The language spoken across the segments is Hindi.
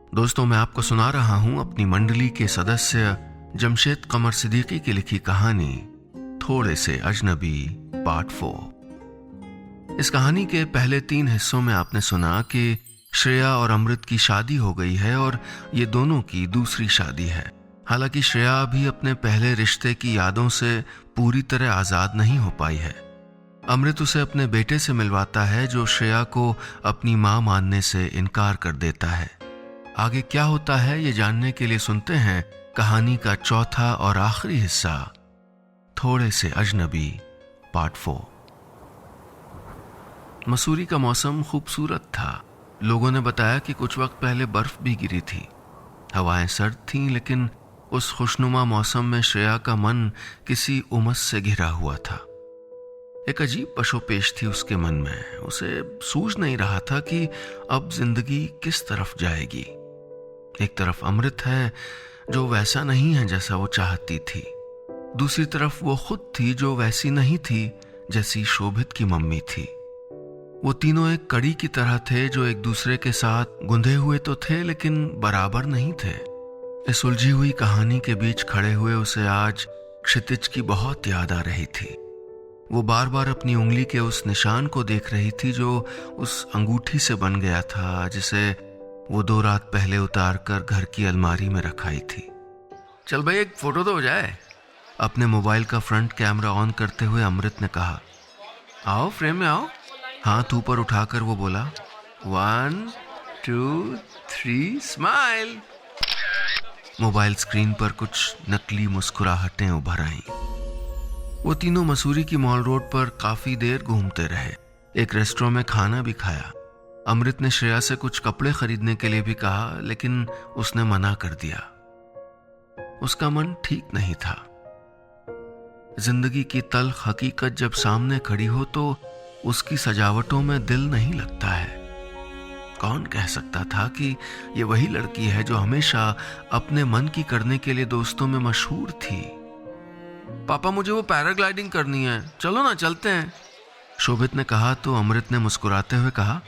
दोस्तों, मैं आपको सुना रहा हूं अपनी मंडली के सदस्य जमशेद कमर सिद्दीकी की लिखी कहानी थोड़े से अजनबी पार्ट 4। इस कहानी के पहले 3 हिस्सों में आपने सुना कि श्रेया और अमृत की शादी हो गई है और ये दोनों की दूसरी शादी है। हालांकि श्रेया अभी अपने पहले रिश्ते की यादों से पूरी तरह आजाद नहीं हो पाई है। अमृत उसे अपने बेटे से मिलवाता है जो श्रेया को अपनी मां मानने से इनकार कर देता है। आगे क्या होता है ये जानने के लिए सुनते हैं कहानी का चौथा और आखिरी हिस्सा थोड़े से अजनबी पार्ट 4। मसूरी का मौसम खूबसूरत था। लोगों ने बताया कि कुछ वक्त पहले बर्फ भी गिरी थी। हवाएं सर्द थीं, लेकिन उस खुशनुमा मौसम में श्रेया का मन किसी उमस से घिरा हुआ था। एक अजीब पशोपेश थी उसके मन में। उसे सूझ नहीं रहा था कि अब जिंदगी किस तरफ जाएगी। एक तरफ अमृत है जो वैसा नहीं है जैसा वो चाहती थी, दूसरी तरफ वो खुद थी जो वैसी नहीं थी जैसी शोभित की मम्मी थी। वो तीनों एक कड़ी की तरह थे जो एक दूसरे के साथ गुंधे हुए तो थे लेकिन बराबर नहीं थे। इस उलझी हुई कहानी के बीच खड़े हुए उसे आज क्षितिज की बहुत याद आ रही थी। वो बार बार अपनी उंगली के उस निशान को देख रही थी जो उस अंगूठी से बन गया था, जिसे वो 2 रात पहले उतार कर घर की अलमारी में रखाई थी। चल भाई, एक फोटो तो हो जाए। अपने मोबाइल का फ्रंट कैमरा ऑन करते हुए अमृत ने कहा। आओ फ्रेम में आओ। हाथ ऊपर उठाकर वो बोला, 1 2 3 स्माइल। मोबाइल स्क्रीन पर कुछ नकली मुस्कुराहटें उभर आईं। वो तीनों मसूरी की मॉल रोड पर काफी देर घूमते रहे। एक रेस्टोरेंट में खाना भी खाया। अमृत ने श्रेया से कुछ कपड़े खरीदने के लिए भी कहा, लेकिन उसने मना कर दिया। उसका मन ठीक नहीं था। जिंदगी की तल्ख हकीकत जब सामने खड़ी हो तो उसकी सजावटों में दिल नहीं लगता है। कौन कह सकता था कि ये वही लड़की है जो हमेशा अपने मन की करने के लिए दोस्तों में मशहूर थी। पापा, मुझे वो पैराग्लाइडिंग करनी है, चलो ना चलते हैं, शोभित ने कहा तो अमृत ने मुस्कुराते हुए कहा,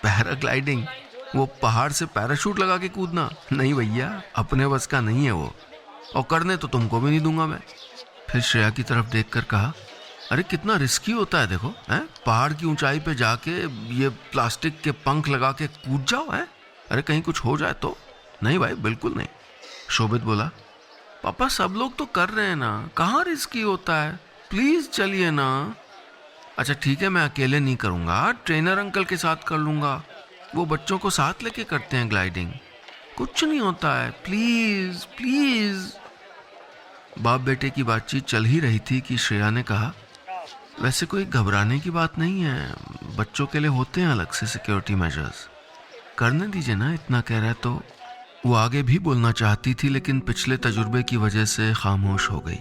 पैराग्लाइडिंग? वो पहाड़ से पैराशूट लगा के कूदना? नहीं भैया, अपने बस का नहीं है वो, और करने तो तुमको भी नहीं दूंगा मैं। फिर श्रेया की तरफ देखकर कहा, अरे कितना रिस्की होता है देखो, हैं? पहाड़ की ऊंचाई पे जाके ये प्लास्टिक के पंख लगा के कूद जाओ, हैं? अरे कहीं कुछ हो जाए तो? नहीं भाई, बिल्कुल नहीं। शोभित बोला, पापा सब लोग तो कर रहे हैं ना, कहाँ रिस्की होता है, प्लीज चलिए ना। अच्छा ठीक है, मैं अकेले नहीं करूंगा, ट्रेनर अंकल के साथ कर लूंगा, वो बच्चों को साथ लेके करते हैं ग्लाइडिंग, कुछ नहीं होता है, प्लीज प्लीज। बाप बेटे की बातचीत चल ही रही थी कि श्रेया ने कहा, वैसे कोई घबराने की बात नहीं है, बच्चों के लिए होते हैं अलग से सिक्योरिटी मेजर्स, करने दीजिए ना, इतना कह रहा है तो। वो आगे भी बोलना चाहती थी लेकिन पिछले तजुर्बे की वजह से खामोश हो गई।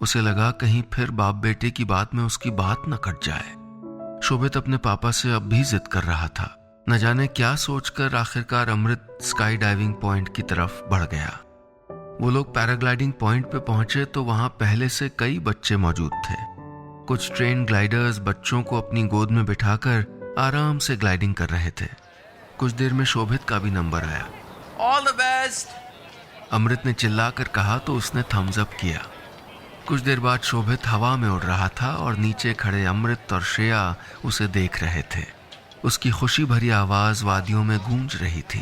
उसे लगा कहीं फिर बाप बेटे की बात में उसकी बात न कट जाए। शोभित अपने पापा से अब भी जिद कर रहा था। न जाने क्या सोचकर आखिरकार अमृत स्काई डाइविंग पॉइंट की तरफ बढ़ गया। वो लोग पैराग्लाइडिंग पॉइंट पे पहुंचे तो वहां पहले से कई बच्चे मौजूद थे। कुछ ट्रेन ग्लाइडर्स बच्चों को अपनी गोद में बिठाकर आराम से ग्लाइडिंग कर रहे थे। कुछ देर में शोभित का भी नंबर आया। ऑल द बेस्ट, अमृत ने चिल्लाकर कहा तो उसने थम्स अप किया। कुछ देर बाद शोभित हवा में उड़ रहा था और नीचे खड़े अमृत और श्रेया उसे देख रहे थे। उसकी खुशी भरी आवाज वादियों में गूंज रही थी।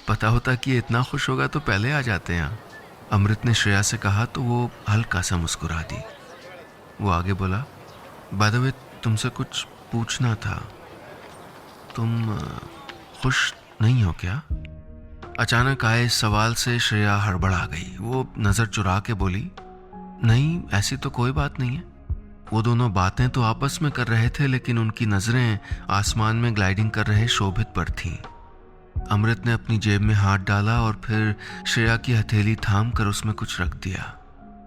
पता होता कि इतना खुश होगा तो पहले आ जाते हैं, अमृत ने श्रेया से कहा तो वो हल्का सा मुस्कुरा दी। वो आगे बोला, बाय द वे तुमसे कुछ पूछना था, तुम खुश नहीं हो क्या? अचानक आए इस सवाल से श्रेया हड़बड़ा गई। वो नजर चुरा के बोली, नहीं ऐसी तो कोई बात नहीं है। वो दोनों बातें तो आपस में कर रहे थे लेकिन उनकी नजरें आसमान में ग्लाइडिंग कर रहे शोभित पर थीं। अमृत ने अपनी जेब में हाथ डाला और फिर श्रेया की हथेली थाम कर उसमें कुछ रख दिया।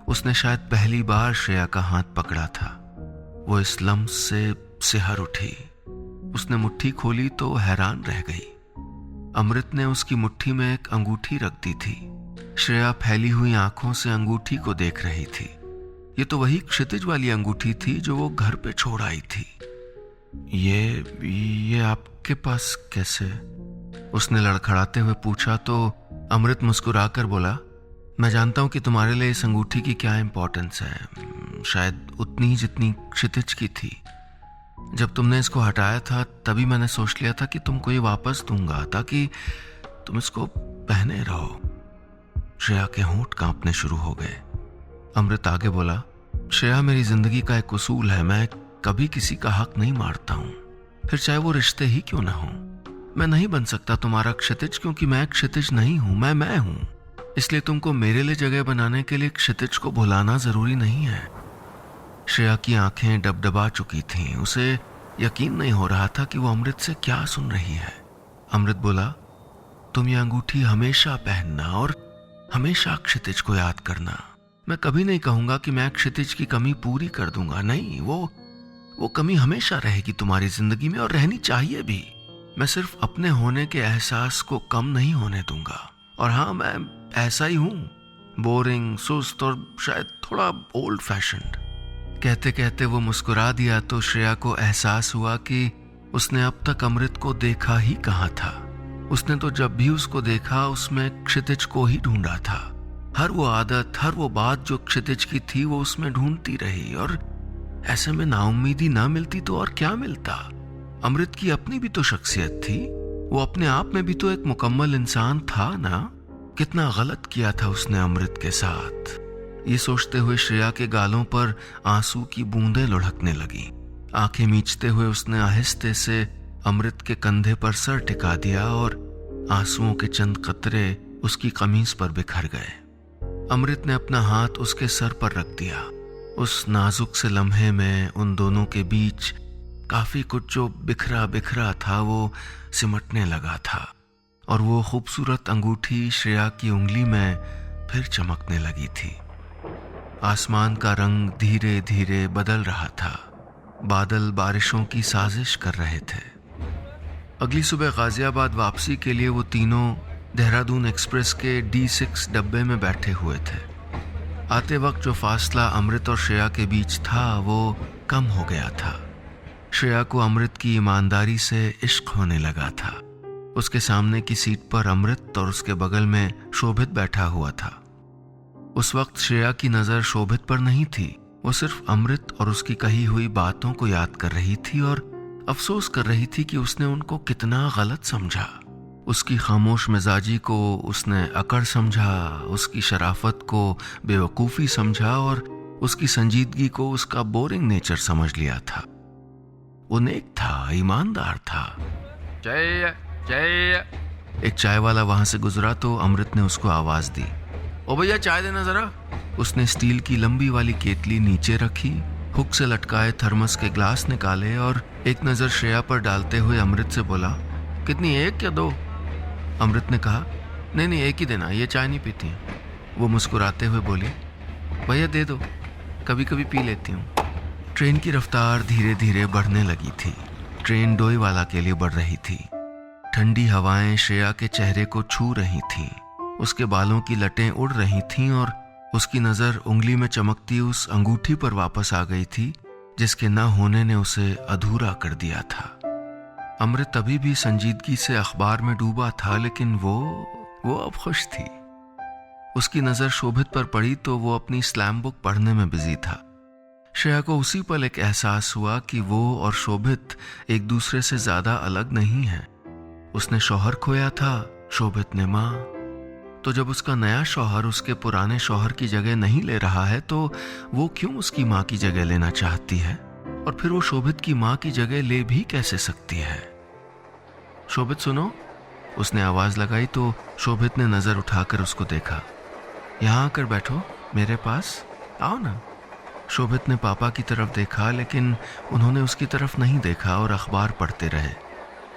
उसने शायद पहली बार श्रेया का हाथ पकड़ा था। वो इस लम्स से सिहर उठी। उसने मुट्ठी खोली तो हैरान रह गई। अमृत ने उसकी मुट्ठी में एक अंगूठी रख दी थी। श्रेया फैली हुई आंखों से अंगूठी को देख रही थी। ये तो वही क्षितिज वाली अंगूठी थी जो वो घर पे छोड़ आई थी। ये आपके पास कैसे? उसने लड़खड़ाते हुए पूछा तो अमृत मुस्कुराकर बोला, मैं जानता हूं कि तुम्हारे लिए इस अंगूठी की क्या इंपॉर्टेंस है, शायद उतनी ही जितनी क्षितिज की थी। जब तुमने इसको हटाया था तभी मैंने सोच लिया था कि तुमको ये वापस दूंगा ताकि तुम इसको पहने रहो। श्रेया के होंठ कांपने शुरू हो गए। अमृत आगे बोला, श्रेया मेरी जिंदगी का एक उसूल है, मैं कभी किसी का हक नहीं मारता हूं, फिर चाहे वो रिश्ते ही क्यों ना हो। मैं नहीं बन सकता तुम्हारा क्षितिज क्योंकि मैं क्षितिज नहीं हूं, मैं हूं। इसलिए तुमको मेरे लिए जगह बनाने के लिए क्षितिज को भुलाना जरूरी नहीं है। श्रेया की आंखें डबडबा चुकी थीं। उसे यकीन नहीं हो रहा था कि वो अमृत से क्या सुन रही है। अमृत बोला, तुम ये अंगूठी हमेशा पहनना और हमेशा क्षितिज को याद करना। मैं कभी नहीं कहूंगा कि मैं क्षितिज की कमी पूरी कर दूंगा, नहीं, वो कमी हमेशा रहेगी तुम्हारी जिंदगी में और रहनी चाहिए भी। मैं सिर्फ अपने होने के एहसास को कम नहीं होने दूंगा। और हाँ, मैं ऐसा ही हूं, बोरिंग, सुस्त और शायद थोड़ा ओल्ड फैशन्ड। कहते कहते वो मुस्कुरा दिया तो श्रेया को एहसास हुआ कि उसने अब तक अमृत को देखा ही कहाँ था। उसने तो जब भी उसको देखा उसमें क्षितिज को ही ढूंढा था। हर वो आदत, हर वो बात जो क्षितिज की थी वो उसमें ढूंढती रही। और ऐसे में नाउम्मीदी ना मिलती तो और क्या मिलता। अमृत की अपनी भी तो शख्सियत थी, वो अपने आप में भी तो एक मुकम्मल इंसान था ना। कितना गलत किया था उसने अमृत के साथ। ये सोचते हुए श्रेया के गालों पर आंसू की बूंदें लुढ़कने लगी। आंखें मीचते हुए उसने आहिस्ते से अमृत के कंधे पर सर टिका दिया और आंसुओं के चंद कतरे उसकी कमीज पर बिखर गए। अमृत ने अपना हाथ उसके सर पर रख दिया। उस नाजुक से लम्हे में उन दोनों के बीच काफी कुछ जो बिखरा बिखरा था वो सिमटने लगा था और वो खूबसूरत अंगूठी श्रेया की उंगली में फिर चमकने लगी थी। आसमान का रंग धीरे धीरे बदल रहा था। बादल बारिशों की साजिश कर रहे थे। अगली सुबह गाजियाबाद वापसी के लिए वो तीनों देहरादून एक्सप्रेस के D6 डब्बे में बैठे हुए थे। आते वक्त जो फासला अमृत और श्रेया के बीच था वो कम हो गया था। श्रेया को अमृत की ईमानदारी से इश्क होने लगा था। उसके सामने की सीट पर अमृत और उसके बगल में शोभित बैठा हुआ था। उस वक्त श्रेया की नजर शोभित पर नहीं थी। वो सिर्फ अमृत और उसकी कही हुई बातों को याद कर रही थी और अफसोस कर रही थी कि उसने उनको कितना गलत समझा। उसकी खामोश मिजाजी को उसने अकड़ समझा, उसकी शराफत को बेवकूफ़ी समझा और उसकी संजीदगी को उसका बोरिंग नेचर समझ लिया था। वो नेक था, ईमानदार था। जय जय। एक चाय वाला वहां से गुजरा तो अमृत ने उसको आवाज दी, ओ भैया चाय देना जरा। उसने स्टील की लंबी वाली केतली नीचे रखी, हुक से लटकाए थर्मस के ग्लास निकाले और एक नजर श्रेया पर डालते हुए अमृत से बोला, कितनी, एक या दो? अमृत ने कहा, नहीं एक ही देना, ये चाय नहीं पीती है। वो मुस्कुराते हुए बोली, भैया दे दो, कभी कभी पी लेती हूँ। ट्रेन की रफ्तार धीरे धीरे बढ़ने लगी थी। ट्रेन डोईवाला के लिए बढ़ रही थी। ठंडी हवाएं श्रेया के चेहरे को छू रही थीं। उसके बालों की लटें उड़ रही थीं और उसकी नजर उंगली में चमकती उस अंगूठी पर वापस आ गई थी जिसके न होने ने उसे अधूरा कर दिया था। अमृत अभी भी संजीदगी से अखबार में डूबा था, लेकिन वो अब खुश थी। उसकी नजर शोभित पर पड़ी तो वो अपनी स्लैम बुक पढ़ने में बिजी था। श्रेया को उसी पल एक एहसास हुआ कि वो और शोभित एक दूसरे से ज्यादा अलग नहीं है। उसने शौहर खोया था, शोभित ने मां। तो जब उसका नया शौहर उसके पुराने शौहर की जगह नहीं ले रहा है तो वो क्यों उसकी मां की जगह लेना चाहती है? और फिर वो शोभित की मां की जगह ले भी कैसे सकती है? शोभित सुनो, उसने आवाज लगाई तो शोभित ने नजर उठाकर उसको देखा। यहां आकर बैठो मेरे पास, आओ ना। शोभित ने पापा की तरफ देखा लेकिन उन्होंने उसकी तरफ नहीं देखा और अखबार पढ़ते रहे।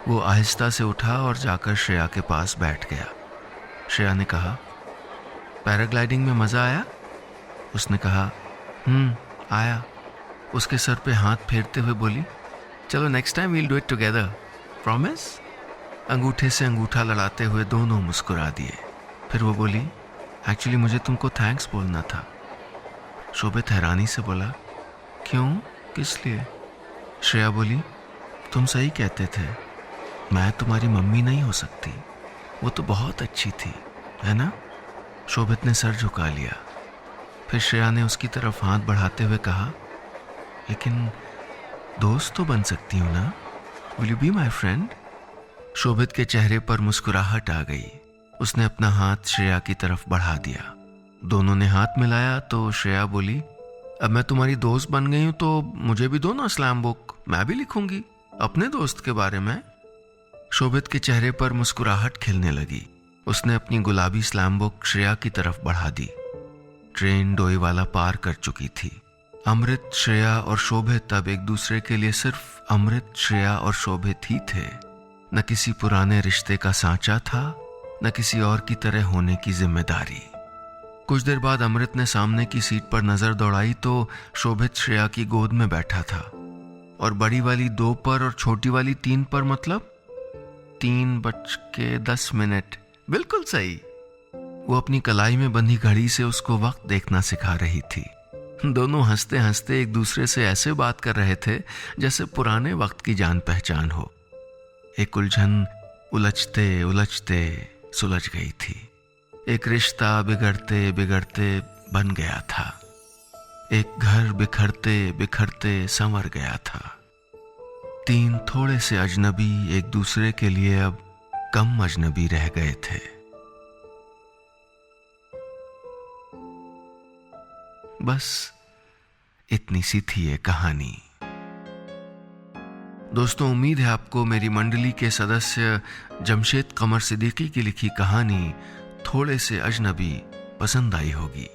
वो आहिस्ता से उठा और जाकर श्रेया के पास बैठ गया। श्रेया ने कहा, पैराग्लाइडिंग में मजा आया? उसने कहा, आया। उसके सर पे हाथ फेरते हुए बोली, चलो next time will do it together, promise? अंगूठे से अंगूठा लड़ाते हुए दोनों मुस्कुरा दिए। फिर वो बोली, एक्चुअली मुझे तुमको थैंक्स बोलना था। शोभित हैरानी से बोला, क्यों, किस लिए? श्रेया बोली, तुम सही कहते थे, मैं तुम्हारी मम्मी नहीं हो सकती, वो तो बहुत अच्छी थी, है ना? शोभित ने सर झुका लिया। फिर श्रेया ने उसकी तरफ हाथ बढ़ाते हुए कहा, लेकिन दोस्त तो बन सकती हूं ना? Will you be my friend? Shobhit के चेहरे पर मुस्कुराहट आ गई। उसने अपना हाथ श्रेया की तरफ बढ़ा दिया। दोनों ने हाथ मिलाया तो श्रेया बोली, अब मैं तुम्हारी दोस्त बन गई हूं तो मुझे भी दो ना स्लैम बुक, मैं भी लिखूंगी अपने दोस्त के बारे में। शोभित के चेहरे पर मुस्कुराहट खिलने लगी। उसने अपनी गुलाबी स्लैम बुक श्रेया की तरफ बढ़ा दी। ट्रेन डोईवाला पार कर चुकी थी। अमृत, श्रेया और शोभित अब एक दूसरे के लिए सिर्फ अमृत, श्रेया और शोभित ही थे। न किसी पुराने रिश्ते का सांचा था, न किसी और की तरह होने की जिम्मेदारी। कुछ देर बाद अमृत ने सामने की सीट पर नजर दौड़ाई तो शोभित श्रेया की गोद में बैठा था। और बड़ी वाली 2 पर और छोटी वाली 3 पर, मतलब 3:10। बिल्कुल सही। वो अपनी कलाई में बंधी घड़ी से उसको वक्त देखना सिखा रही थी। दोनों हंसते हंसते एक दूसरे से ऐसे बात कर रहे थे जैसे पुराने वक्त की जान पहचान हो। एक उलझन उलझते उलझते सुलझ गई थी। एक रिश्ता बिगड़ते बिगड़ते बन गया था। एक घर बिखरते बिखरते संवर गया था। 3 थोड़े से अजनबी एक दूसरे के लिए अब कम अजनबी रह गए थे। बस इतनी सी थी ये कहानी। दोस्तों, उम्मीद है आपको मेरी मंडली के सदस्य जमशेद कमर सिद्दीकी की लिखी कहानी थोड़े से अजनबी पसंद आई होगी।